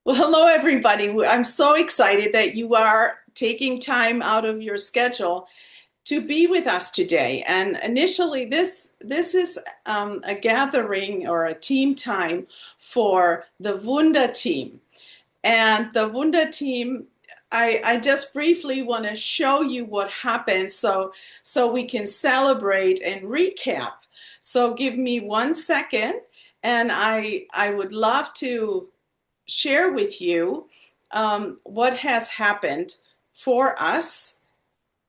Well, hello, everybody. I'm so excited that you are taking time out of your schedule to be with us today. And initially, this is a gathering or a team time for the Wunder team. And the Wunder team, I just briefly want to show you what happened so we can celebrate and recap. So give me 1 second, and I would love to share with you what has happened for us.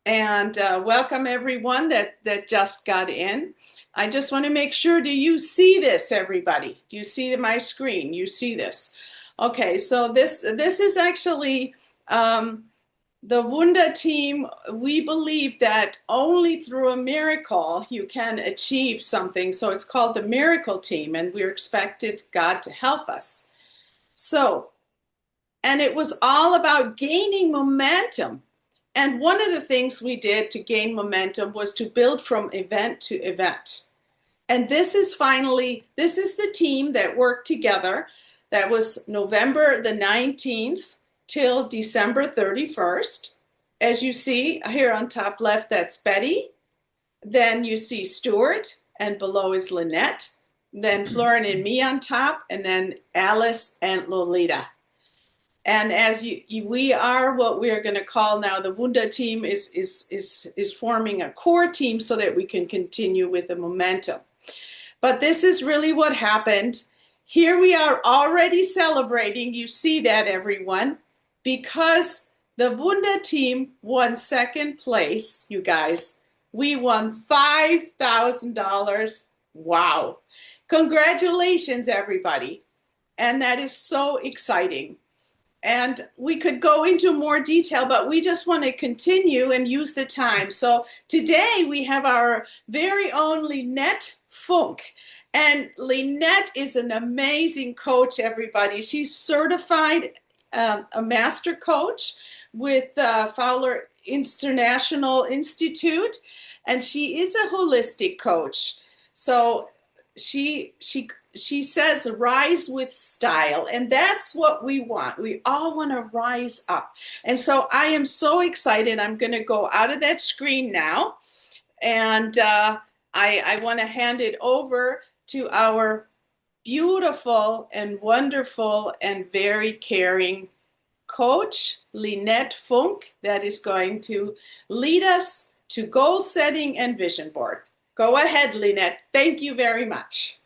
And welcome everyone that just got in. I just want to make sure, do you see this, everybody? Do you see my screen? You see this? Okay, so this is actually the Wunder team. We believe that only through a miracle you can achieve something. So it's called the Miracle Team, and we're expected God to help us. So and it was all about gaining momentum. And one of the things we did to gain momentum was to build from event to event. And this is the team that worked together. That was November the 19th till December 31st. As you see here on top left, that's Betty. Then you see Stuart, and below is Lynette. Then Florin and me on top, and then Alice and Lolita. And we are what we are going to call now the Wunda team is forming a core team so that we can continue with the momentum. But this is really what happened. Here we are already celebrating. You see that, everyone, because the Wunda team won second place, you guys. We won $5,000. Wow. Congratulations, everybody. And that is so exciting. And we could go into more detail, but we just want to continue and use the time. So today we have our very own Lynette Funk. And Lynette is an amazing coach, everybody. She's certified a master coach with Fowler International Institute, and she is a holistic coach. So she says rise with style, and that's what we want. We all want to rise up. And so I am so excited. I'm going to go out of that screen now, and I want to hand it over to our beautiful and wonderful and very caring coach, Lynette Funk, that is going to lead us to goal setting and vision board. Go ahead, Lynette. Thank you very much.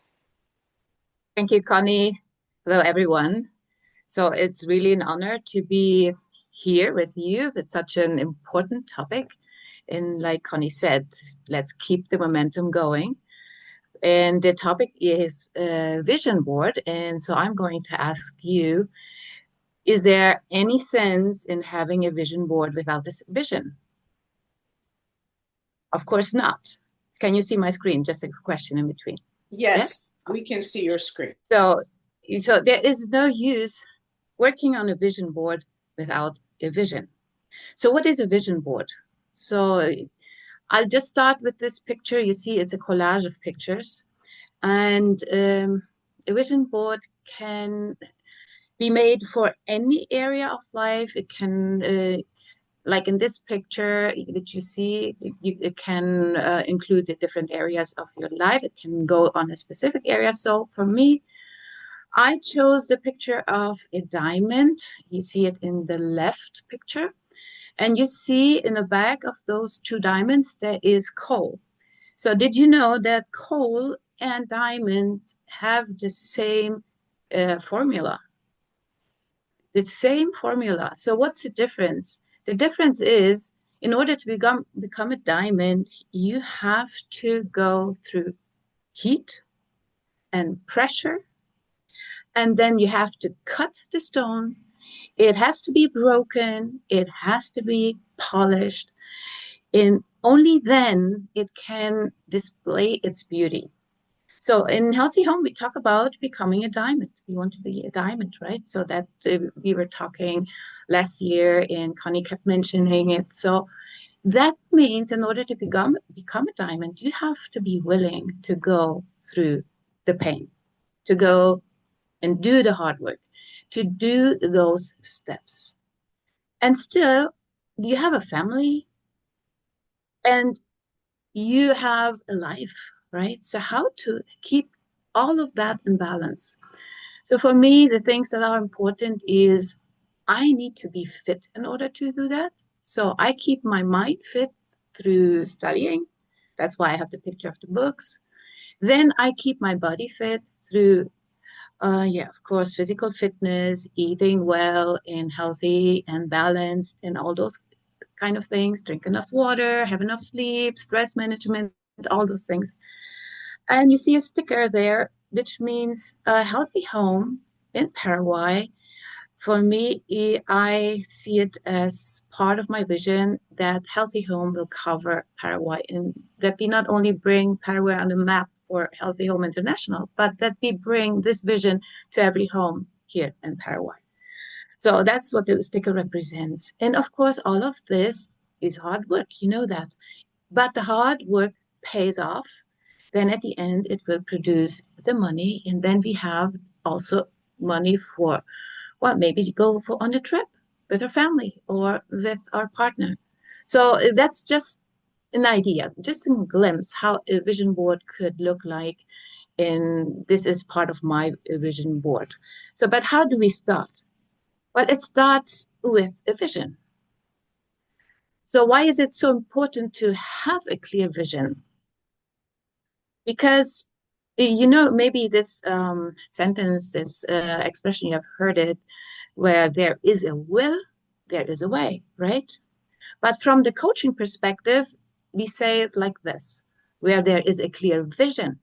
Thank you, Connie. Hello, everyone. So it's really an honor to be here with you with such an important topic. And like Connie said, let's keep the momentum going. And the topic is vision board. And so I'm going to ask you, is there any sense in having a vision board without this vision? Of course not. Can you see my screen? Just a question in between. Yes, Yes? we can see your screen. So there is no use working on a vision board without a vision. So what is a vision board? So I'll just start with this picture. You see, it's a collage of pictures. And a vision board can be made for any area of life. It can, like in this picture that you see, it can include the different areas of your life. It can go on a specific area. So for me, I chose the picture of a diamond. You see it in the left picture. And you see in the back of those two diamonds, there is coal. So did you know that coal and diamonds have the same formula? The same formula. So what's the difference? The difference is in order to become a diamond, you have to go through heat and pressure, and then you have to cut the stone. It has to be broken. It has to be polished. And only then it can display its beauty. So in Healthy Home, we talk about becoming a diamond. We want to be a diamond, right? So that we were talking last year and Connie kept mentioning it. So that means in order to become a diamond, you have to be willing to go through the pain, to go and do the hard work, to do those steps. And still, you have a family and you have a life, right? So how to keep all of that in balance? So for me, the things that are important is I need to be fit in order to do that. So I keep my mind fit through studying. That's why I have the picture of the books. Then I keep my body fit through, yeah, of course, physical fitness, eating well and healthy and balanced, and all those kind of things. Drink enough water, have enough sleep, stress management, all those things. And you see a sticker there, which means a healthy home in Paraguay. For me, I see it as part of my vision that Healthy Home will cover Paraguay and that we not only bring Paraguay on the map for Healthy Home International, but that we bring this vision to every home here in Paraguay. So that's what the sticker represents. And of course, all of this is hard work, you know that. But the hard work pays off. Then at the end, it will produce the money. And then we have also money for, well, maybe to go for on a trip with our family or with our partner. So that's just an idea, just a glimpse how a vision board could look like. And this is part of my vision board. So, but how do we start? Well, it starts with a vision. So why is it so important to have a clear vision? Because maybe this sentence, this expression, you have heard it, where there is a will, there is a way, right? But from the coaching perspective, we say it like this, where there is a clear vision,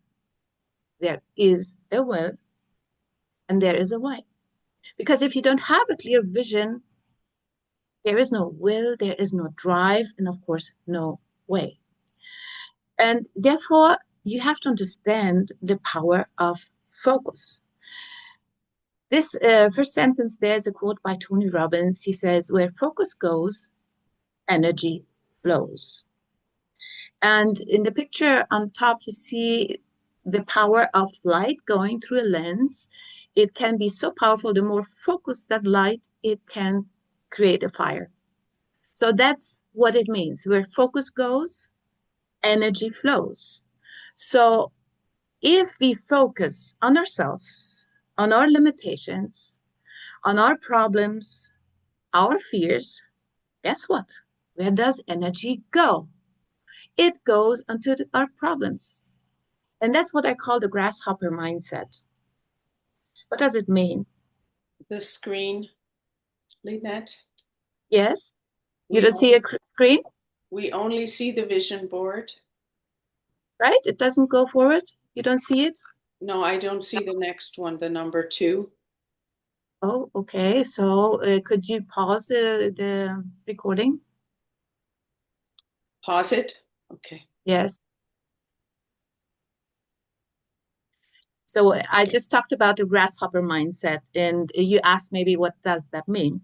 there is a will, and there is a way. Because if you don't have a clear vision, there is no will, there is no drive, and of course, no way. And therefore, you have to understand the power of focus. This first sentence, there's a quote by Tony Robbins. He says, where focus goes, energy flows. And in the picture on top, you see the power of light going through a lens. It can be so powerful. The more focused that light, it can create a fire. So that's what it means. Where focus goes, energy flows. So if we focus on ourselves, on our limitations, on our problems, our fears, guess what? Where does energy go? It goes onto our problems. And that's what I call the grasshopper mindset. What does it mean? The screen, Lynette. Yes, you We don't see a only, screen, we only see the vision board. right? It doesn't go forward. You don't see it. No, I don't see the next one, the number 2. Oh, okay. So could you pause the recording? Pause it. Okay. Yes. So I just talked about the grasshopper mindset, and you asked maybe what does that mean?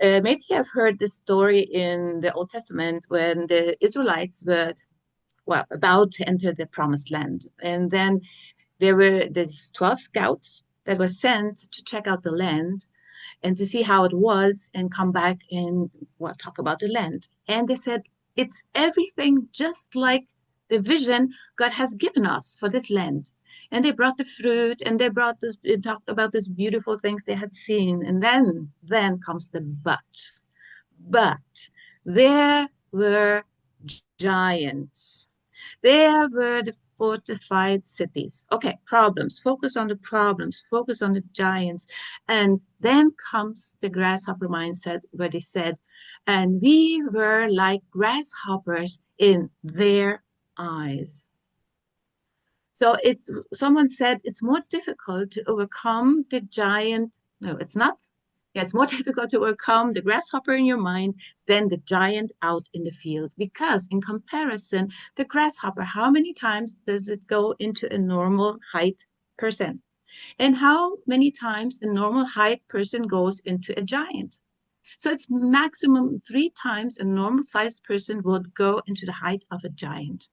Maybe I've heard this story in the Old Testament when the Israelites were, well, about to enter the promised land. And then there were these 12 scouts that were sent to check out the land and to see how it was and come back and, well, talk about the land. And they said, it's everything just like the vision God has given us for this land. And they brought the fruit and they brought this, talked about these beautiful things they had seen. And then comes the but. But there were giants. There were the fortified cities. Okay, problems. Focus on the problems. Focus on the giants. And then comes the grasshopper mindset where they said, and we were like grasshoppers in their eyes. So it's someone said it's more difficult to overcome the giant. No, it's not. Yeah, it's more difficult to overcome the grasshopper in your mind than the giant out in the field. Because in comparison, the grasshopper, how many times does it go into a normal height person? And how many times a normal height person goes into a giant? So it's maximum 3 times a normal sized person would go into the height of a giant.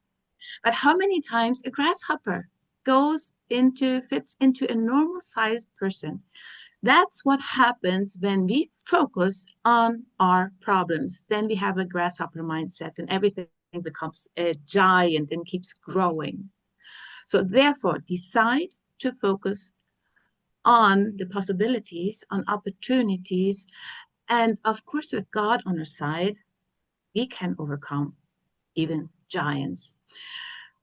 But how many times a grasshopper? fits into a normal sized person. That's what happens when we focus on our problems. Then we have a grasshopper mindset and everything becomes a giant and keeps growing. So therefore, decide to focus on the possibilities, on opportunities. And of course, with God on our side, we can overcome even giants.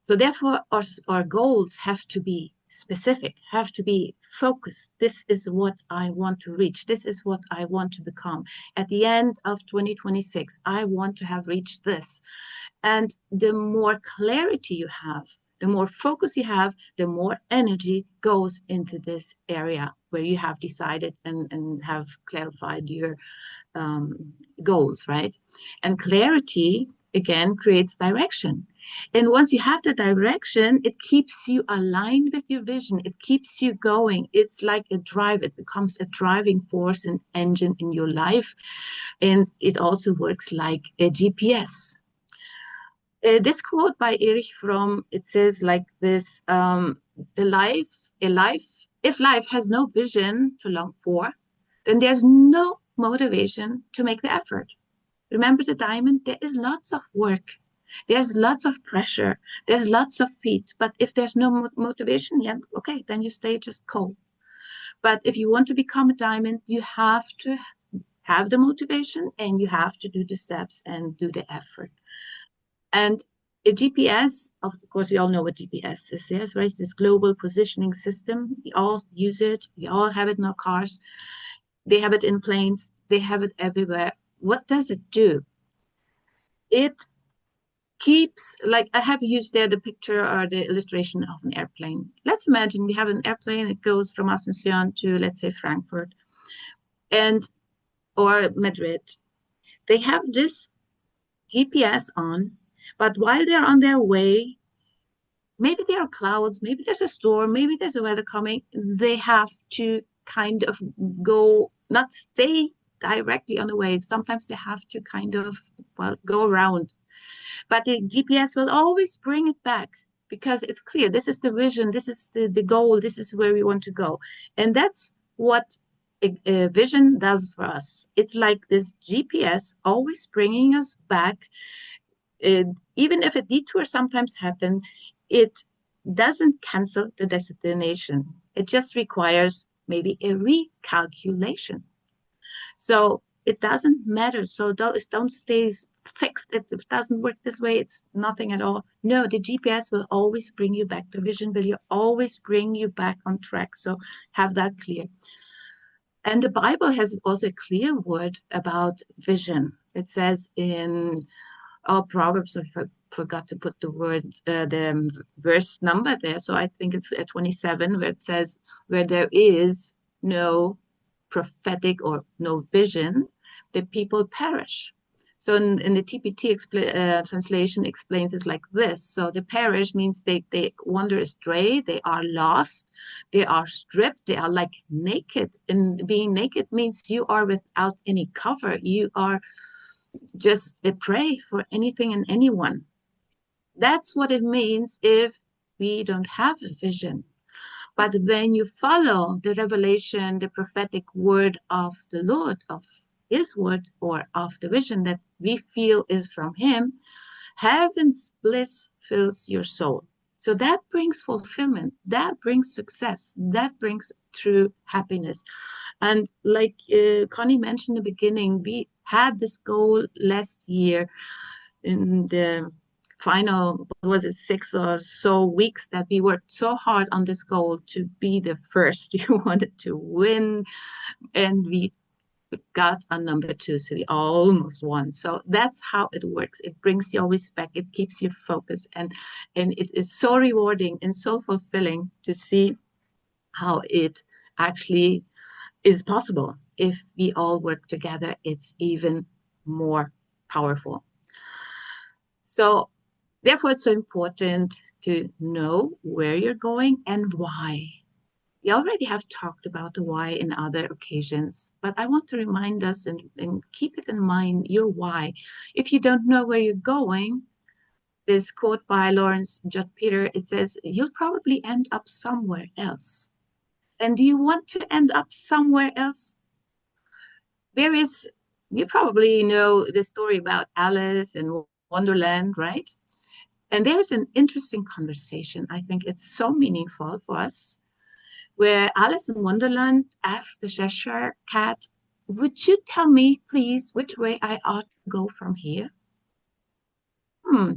So therefore, our goals have to be specific, have to be focused. This is what I want to reach. This is what I want to become. At the end of 2026, I want to have reached this. And the more clarity you have, the more focus you have, the more energy goes into this area where you have decided and have clarified your goals, right? And clarity, again, creates direction. And once you have the direction, it keeps you aligned with your vision. It keeps you going. It's like a drive. It becomes a driving force and engine in your life. And it also works like a GPS. This quote by Erich Fromm, it says like this, if life has no vision to long for, then there's no motivation to make the effort. Remember the diamond? There is lots of work. There's lots of pressure. There's lots of feet. But if there's no motivation, yeah, okay, then you stay just cold. But if you want to become a diamond, you have to have the motivation and you have to do the steps and do the effort. And a GPS, of course, we all know what GPS is, yes, right? It's this global positioning system. We all use it. We all have it in our cars. They have it in planes. They have it everywhere. What does it do? It keeps, like I have used there the picture or the illustration of an airplane. Let's imagine we have an airplane. It goes from Asunción to, let's say, Frankfurt and or Madrid. They have this GPS on, but while they're on their way, maybe there are clouds, maybe there's a storm, maybe there's a weather coming. They have to kind of go, not stay directly on the way. Sometimes they have to kind of, well, go around. But the GPS will always bring it back because it's clear. This is the vision. This is the goal. This is where we want to go. And that's what a vision does for us. It's like this GPS always bringing us back. Even if a detour sometimes happens, it doesn't cancel the destination. It just requires maybe a recalculation. So it doesn't matter. So don't stay fixed. It doesn't work this way. It's nothing at all. No, the GPS will always bring you back. The vision will always bring you back on track. So have that clear. And the Bible has also a clear word about vision. It says in Proverbs, I forgot to put the verse number there. So I think it's 27, where it says, where there is no prophetic or no vision, the people perish. So in the TPT translation explains it like this. So the perish means they wander astray, they are lost, they are stripped, they are like naked. And being naked means you are without any cover. You are just a prey for anything and anyone. That's what it means if we don't have a vision. But when you follow the revelation, the prophetic word of the Lord, of his word, or of the vision that we feel is from him, heaven's bliss fills your soul. So that brings fulfillment, that brings success, that brings true happiness. And like Connie mentioned in the beginning, we had this goal last year in the final, was it 6 or so weeks that we worked so hard on this goal to be the first. We wanted to win, and we got on number 2, so we almost won. So that's how it works. It brings you always back. It keeps you focused, and it is so rewarding and so fulfilling to see how it actually is possible. If we all work together, it's even more powerful. So therefore, it's so important to know where you're going and why. We already have talked about the why in other occasions, but I want to remind us and keep it in mind, your why. If you don't know where you're going, this quote by Lawrence Judd Peter. It says, "You'll probably end up somewhere else." And do you want to end up somewhere else? There is, you probably know the story about Alice in Wonderland, right? And there's an interesting conversation. I think it's so meaningful for us, where Alice in Wonderland asks the Cheshire Cat, "Would you tell me, please, which way I ought to go from here?"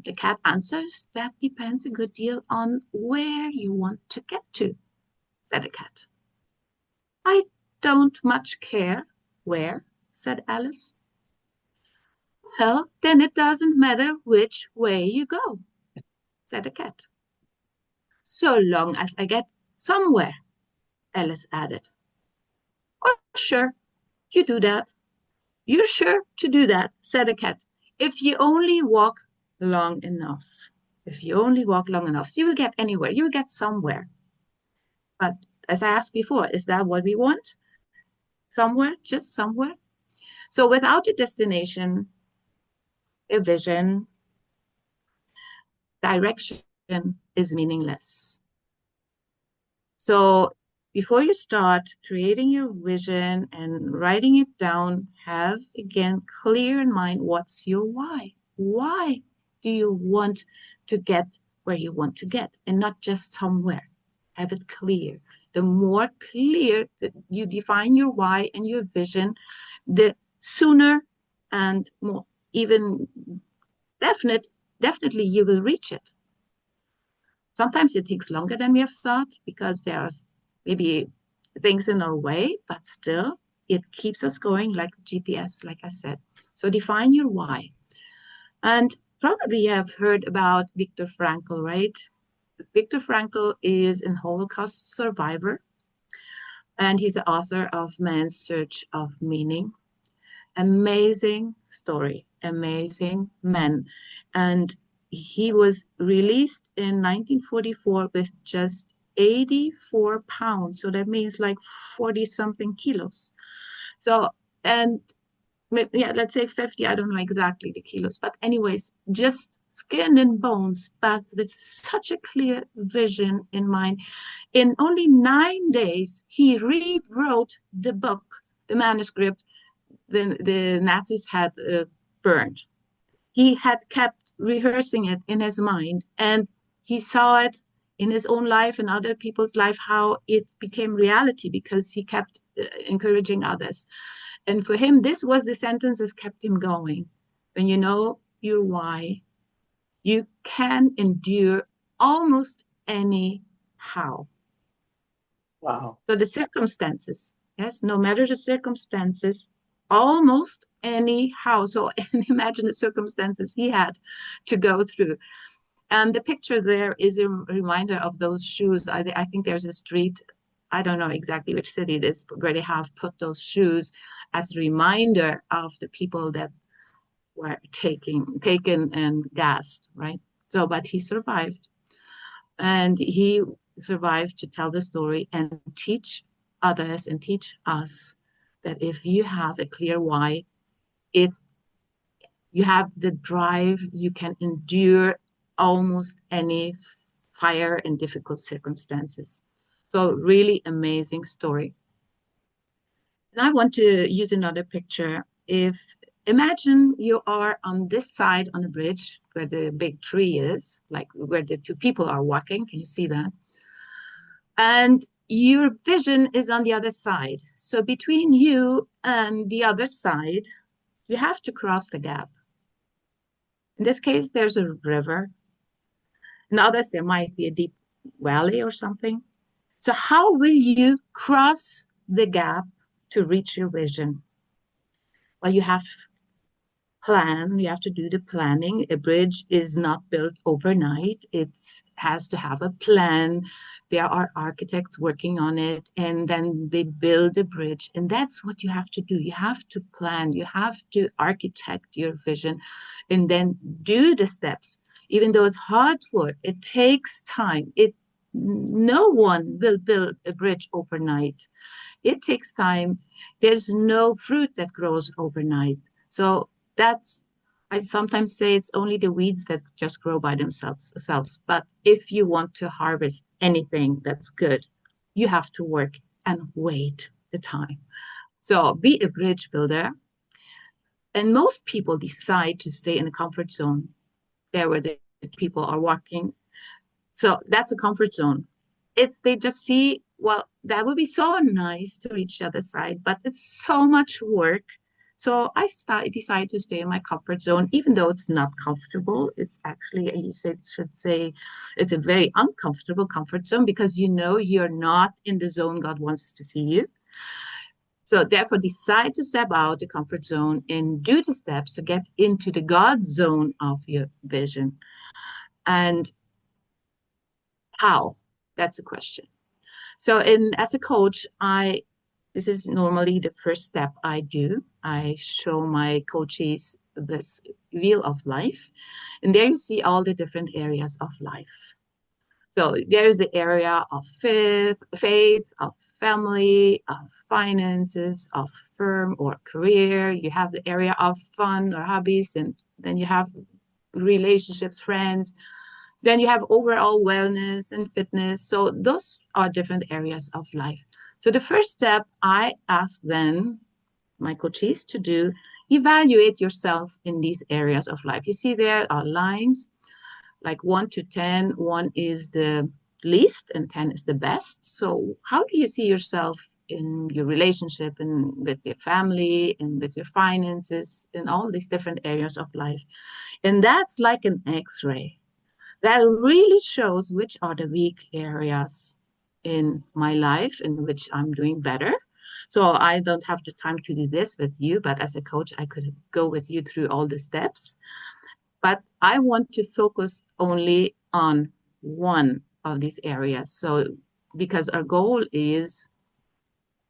The cat answers, "That depends a good deal on where you want to get to," said the cat. "I don't much care where," said Alice. "Well, then it doesn't matter which way you go," said the cat. "So long as I get somewhere," Alice added. "Oh, sure, you do that. You're sure to do that," said the cat. "If you only walk long enough. If you only walk long enough, so you will get anywhere. You will get somewhere." But as I asked before, is that what we want? Somewhere, just somewhere? So without a destination, a vision, direction is meaningless. So before you start creating your vision and writing it down, have again clear in mind what's your why. Why do you want to get where you want to get and not just somewhere? Have it clear. The more clear that you define your why and your vision, the sooner and more even definitely you will reach it. Sometimes it takes longer than we have thought because there are maybe things in our way, but still it keeps us going like GPS, like I said. So define your why. And probably you have heard about Viktor Frankl, right? Viktor Frankl is a Holocaust survivor, and he's the author of Man's Search of Meaning. Amazing story, amazing man. And he was released in 1944 with just 84 pounds. So that means like 40 something kilos. So, and yeah, let's say 50, I don't know exactly the kilos, but anyways, just skin and bones, but with such a clear vision in mind. In only 9 days, he rewrote the book, the manuscript the Nazis had burned. He had kept rehearsing it in his mind, and he saw it in his own life and other people's life how it became reality because he kept encouraging others. And for him, this was the sentence that kept him going. When you know your why, you can endure almost any how. Wow. So the circumstances, yes, no matter the circumstances, almost anyhow. So imagine the circumstances he had to go through. And the picture there is a reminder of those shoes. I think there's a street, I don't know exactly which city it is, where they have put those shoes as a reminder of the people that were taken and gassed, right? So, but he survived. And he survived to tell the story and teach others and teach us that if you have a clear why, it you have the drive, you can endure almost any fire and difficult circumstances. So really amazing story. And I want to use another picture. If imagine you are on this side on the bridge where the big tree is, like where the two people are walking. Can you see that? And your vision is on the other side. So between you and the other side, you have to cross the gap. In this case, there's a river. In others, there might be a deep valley or something. So how will you cross the gap to reach your vision? Well, you have you have to do the planning. A bridge is not built overnight. It has to have a plan. There are architects working on it, and then they build a bridge. And that's what you have to do. You have to plan, you have to architect your vision, and then do the steps. Even though it's hard work, it takes time. No one will build a bridge overnight. It takes time. There's no fruit that grows overnight. So that's I sometimes say it's only the weeds that just grow by themselves. But if you want to harvest anything that's good, you have to work and wait the time. So be a bridge builder. And most people decide to stay in a comfort zone there where the people are walking. So that's a comfort zone. It's they just see, well, that would be so nice to reach the other side, but it's so much work. So decide to stay in my comfort zone, even though it's not comfortable. It's actually, should say, it's a very uncomfortable comfort zone because you know you're not in the zone God wants to see you. So therefore, decide to step out the comfort zone and do the steps to get into the God zone of your vision. And how? That's a question. So as a coach, this is normally the first step I do. I show my coaches this wheel of life. And there you see all the different areas of life. So there's the area of faith, of family, of finances, of firm or career. You have the area of fun or hobbies, and then you have relationships, friends. Then you have overall wellness and fitness. So those are different areas of life. So the first step I ask then my coaches to do, evaluate yourself in these areas of life. You see there are lines like 1 to 10. 1 is the least and 10 is the best. So how do you see yourself in your relationship and with your family and with your finances in all these different areas of life? And that's like an X-ray that really shows which are the weak areas in my life in which I'm doing better. So I don't have the time to do this with you, but as a coach, I could go with you through all the steps. But I want to focus only on one of these areas. So because our goal is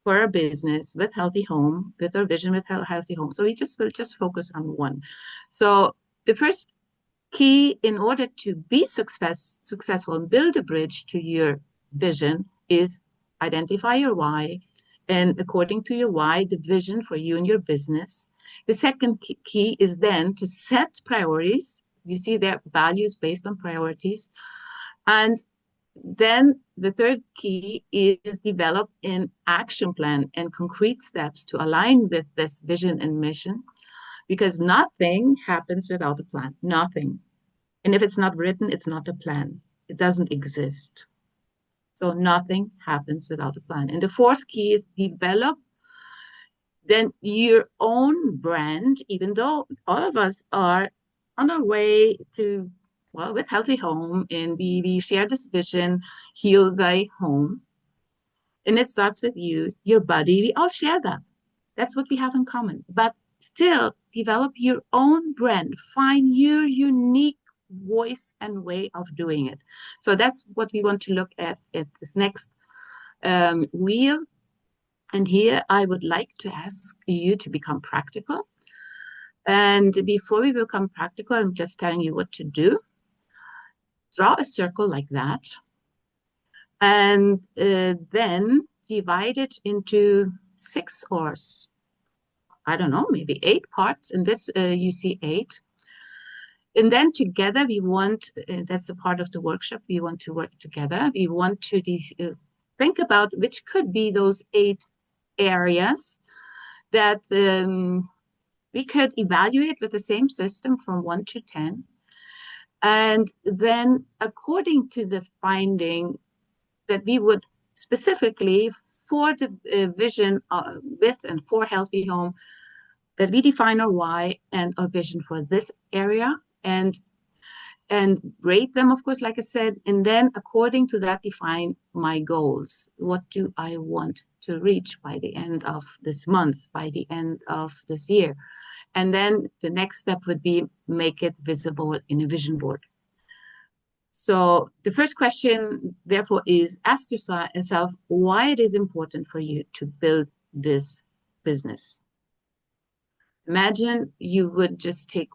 for our business with Healthy Home, with our vision with Healthy Home. So we will just focus on one. So the first key in order to be successful and build a bridge to your vision is identify your why. And according to your why, the vision for you and your business. The second key is then to set priorities. You see their values based on priorities. And then the third key is develop an action plan and concrete steps to align with this vision and mission, because nothing happens without a plan. Nothing. And if it's not written, it's not a plan. It doesn't exist. So nothing happens without a plan. And the fourth key is develop then your own brand, even though all of us are on our way to, well, with Healthy Home, and we share this vision, heal thy home. And it starts with you, your body. We all share that. That's what we have in common. But still, develop your own brand. Find your unique voice and way of doing it. So that's what we want to look at this next wheel. And here I would like to ask you to become practical. And before we become practical, I'm just telling you what to do. Draw a circle like that. And then divide it into 6 or, I don't know, maybe 8 parts. In this, you see 8. And then together we want, that's a part of the workshop, we want to work together. We want to think about which could be those 8 areas that we could evaluate with the same system from 1 to 10. And then according to the finding that we would specifically for the vision with and for Healthy Home, that we define our why and our vision for this area and rate them, of course, like I said, and then according to that, define my goals. What do I want to reach by the end of this month, by the end of this year? And then the next step would be make it visible in a vision board. So the first question, therefore, is ask yourself why it is important for you to build this business. Imagine you would just take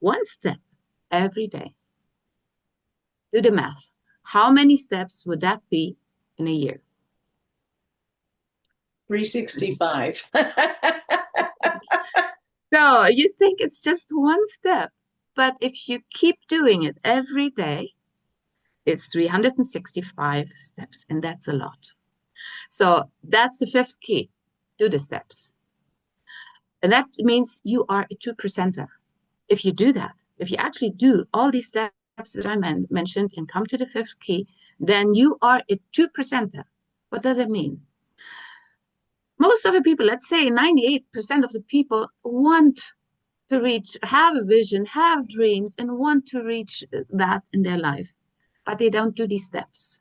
one step every day. Do the math. How many steps would that be in a year? 365. So you think it's just one step, but if you keep doing it every day, it's 365 steps, and that's a lot. So that's the fifth key. Do the steps. And that means you are a two percenter. If you do that, if you actually do all these steps that I mentioned and come to the fifth key, then you are a two percenter. What does it mean? Most of the people, let's say 98% of the people want to reach, have a vision, have dreams, and want to reach that in their life, but they don't do these steps.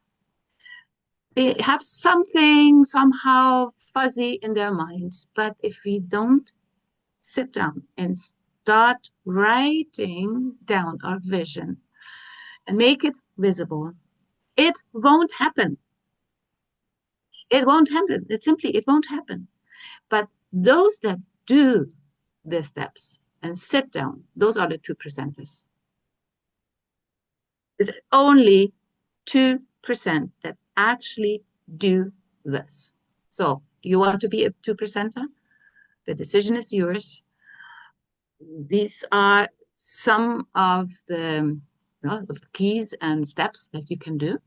They have something somehow fuzzy in their minds, but if we don't sit down and start writing down our vision and make it visible, it won't happen. It won't happen. It won't happen. But those that do the steps and sit down, those are the two percenters. It's only 2% that actually do this. So you want to be a two percenter? The decision is yours. These are some of the, well, the keys and steps that you can do.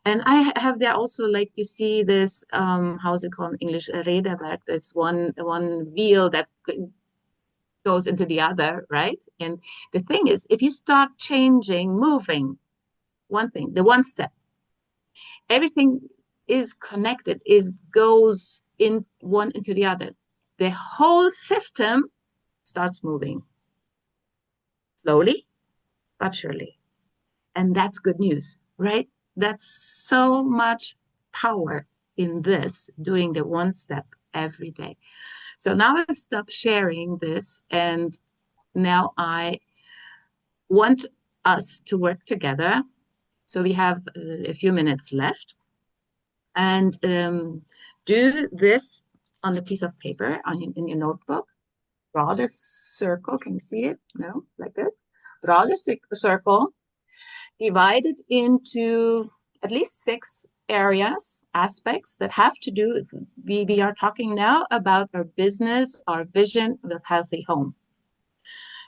And I have there also, like you see this, how's it called in English, a Räderwerk, this one wheel that goes into the other, right? And the thing is, if you start changing, moving one thing, the one step, everything is connected, goes in one into the other. The whole system starts moving slowly but surely. And that's good news, right? That's so much power in this, doing the one step every day. So now I stop sharing this, and now I want us to work together. So we have a few minutes left, and do this on a piece of paper in your notebook. Draw the circle. Can you see it? No, like this. Draw the circle, divide it into at least 6 areas, aspects that have to do, we are talking now about our business, our vision with Healthy Home.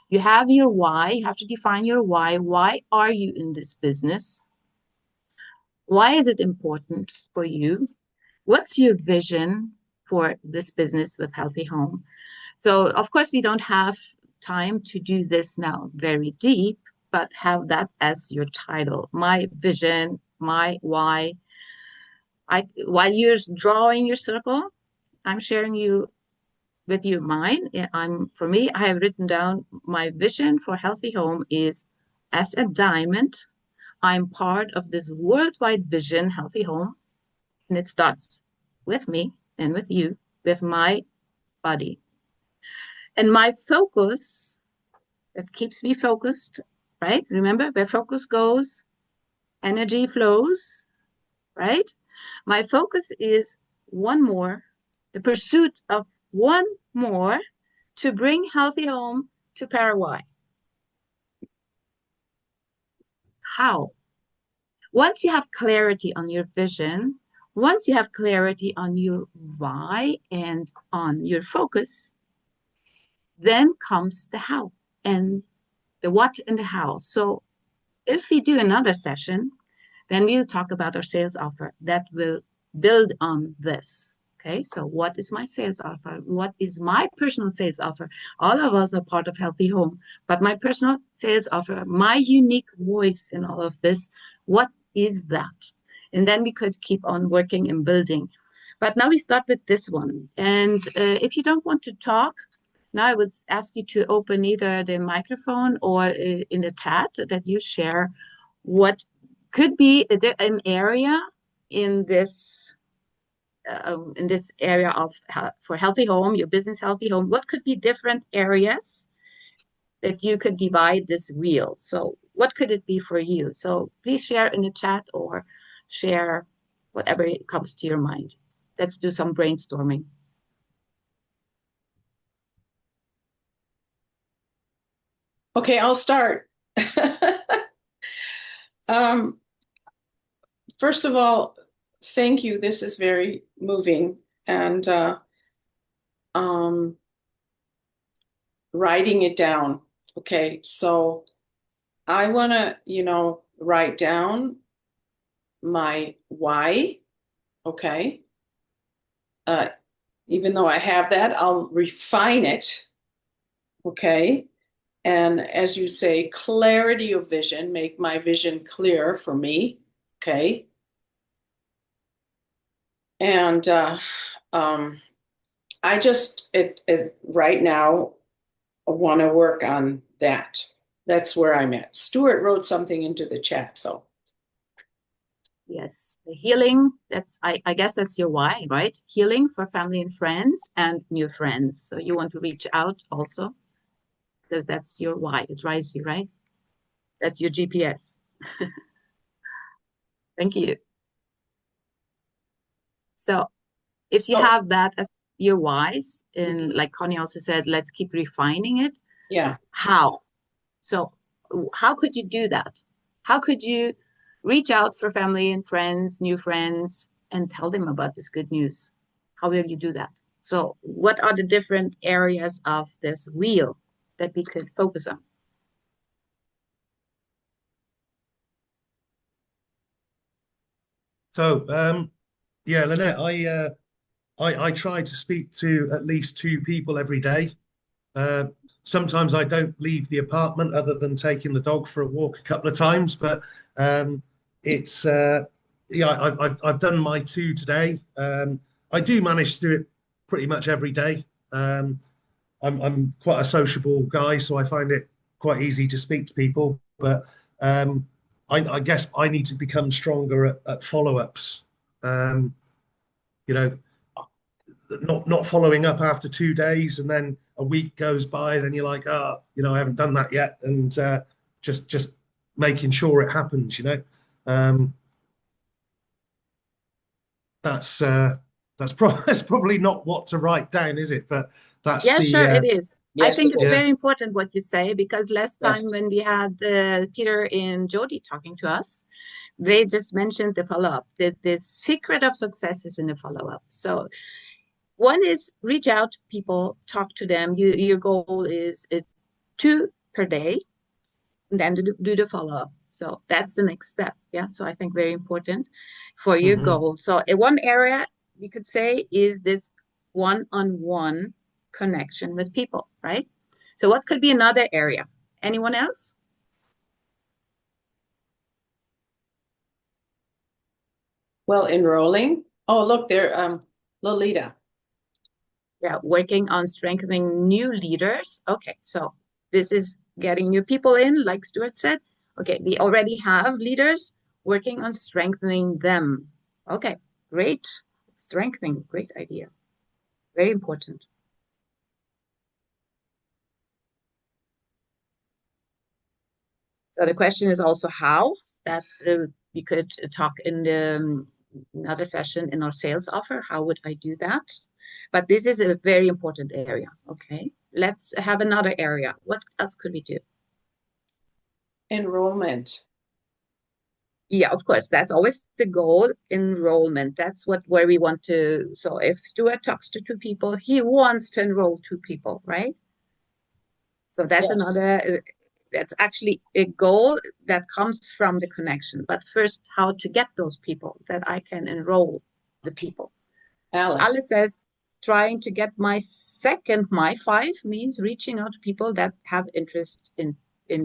You have your why, you have to define your why. Why are you in this business? Why is it important for you? What's your vision for this business with Healthy Home? So, of course, we don't have time to do this now very deep, but have that as your title. My vision, my why. While you're drawing your circle, I'm sharing with you mine. For me, I have written down my vision for Healthy Home is as a diamond. I'm part of this worldwide vision, Healthy Home, and it starts with me and with you, with my body. And my focus, that keeps me focused, right? Remember, where focus goes, energy flows, right? My focus is one more, the pursuit of one more to bring Healthy Home to Paraguay. How? Once you have clarity on your vision, once you have clarity on your why and on your focus, then comes the how and the what and the how. So if we do another session, then we'll talk about our sales offer that will build on this. Okay, so what is my sales offer? What is my personal sales offer? All of us are part of Healthy Home, but my personal sales offer, my unique voice in all of this, what is that? And then we could keep on working and building. But now we start with this one. And if you don't want to talk, now I would ask you to open either the microphone or in the chat that you share what could be an area in this area of for Healthy Home, your business Healthy Home. What could be different areas that you could divide this wheel? So what could it be for you? So please share in the chat or share whatever comes to your mind. Let's do some brainstorming. Okay, I'll start. um, First of all, thank you. This is very moving. And um, writing it down. Okay, so I want to, write down my why. Okay. Uh, Even though I have that, I'll refine it. Okay. And as you say, clarity of vision, make my vision clear for me. Okay. And um, I just, right now, want to work on that. That's where I'm at. Stuart wrote something into the chat, though. Yes, the healing, I guess that's your why, right? Healing for family and friends and new friends. So you want to reach out also because that's your why. It drives you, right? That's your GPS. Thank you. So if you So, have that as your whys, and like Connie also said, let's keep refining it. yeah. How? So how could you do that? How could you reach out for family and friends, new friends, and tell them about this good news? How will you do that? So what are the different areas of this wheel that we could focus on? So, yeah, Lynette, I try to speak to at least two people every day. Uh, Sometimes I don't leave the apartment other than taking the dog for a walk a couple of times, but um, it's yeah, I've done my two today. I do manage to do it pretty much every day. I'm quite a sociable guy, so I find it quite easy to speak to people. But I guess I need to become stronger at follow-ups. Um, you know, not following up after 2 days, and then a week goes by, then you're like, I haven't done that yet, and just making sure it happens. Um, that's that's probably not what to write down, is it? But that's Yeah, the sure, it is. I Yes, it think it's is. yeah. very important what you say because last Yes. time when we had Peter and Jody talking to us, they just mentioned the follow-up. The secret of success is in the follow-up. So one is reach out to people, talk to them. Your goal is two per day, and then do the follow-up. So that's the next step. Yeah. So I think very important for your Mhm. goal. So in one area we could say is this one-on-one connection with people, right? So what could be another area? Anyone else? Well, enrolling. Oh, look, there, Lolita. Yeah, working on strengthening new leaders. Okay, so this is getting new people in, like Stuart said. Okay, we already have leaders working on strengthening them. Okay, great. Strengthening, great idea. Very important. So the question is also how that we could talk in the another session in our sales offer. How would I do that? But this is a very important area. Okay, let's have another area. What else could we do? Enrollment. Yeah, of course, that's always the goal, enrollment. That's where we want to. So if Stuart talks to two people, he wants to enroll two people, right? So that's Yes. another, that's actually a goal that comes from the connection. But first, how to get those people that I can enroll the Okay. people. Alice. Alice says, trying to get my five means reaching out to people that have interest in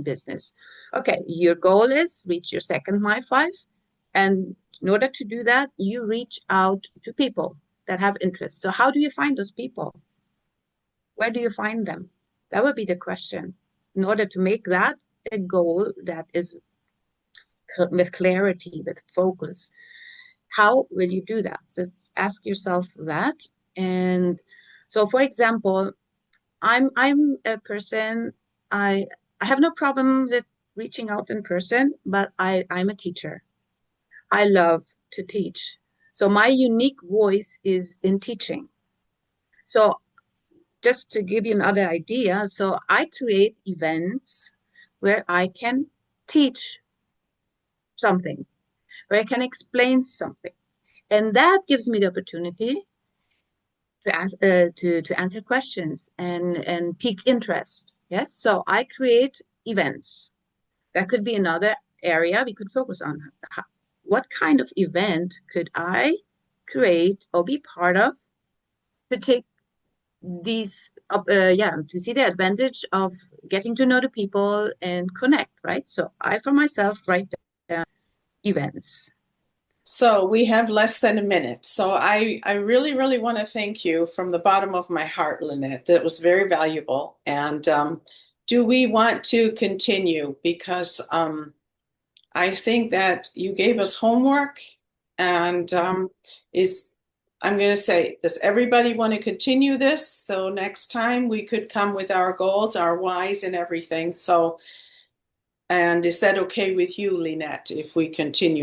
business. Okay, your goal is reach your second my five. And in order to do that, you reach out to people that have interest. So how do you find those people? Where do you find them? That would be the question. In order to make that a goal that is with clarity, with focus, how will you do that? So ask yourself that. And so, for example, I'm a person, I I have no problem with reaching out in person, but I'm a teacher. I love to teach. So my unique voice is in teaching. So just to give you another idea, so I create events where I can teach something, where I can explain something. And that gives me the opportunity to answer questions and pique interest. Yes, so I create events. That could be another area we could focus on. What kind of event could I create or be part of to take these to see the advantage of getting to know the people and connect, right? So I for myself write down events. So we have less than a minute. So I really, really want to thank you from the bottom of my heart, Lynette. That was very valuable. And do we want to continue? Because I think that you gave us homework, and I'm going to say, does everybody want to continue this? So next time we could come with our goals, our whys, and everything. So, and is that okay with you, Lynette, if we continue?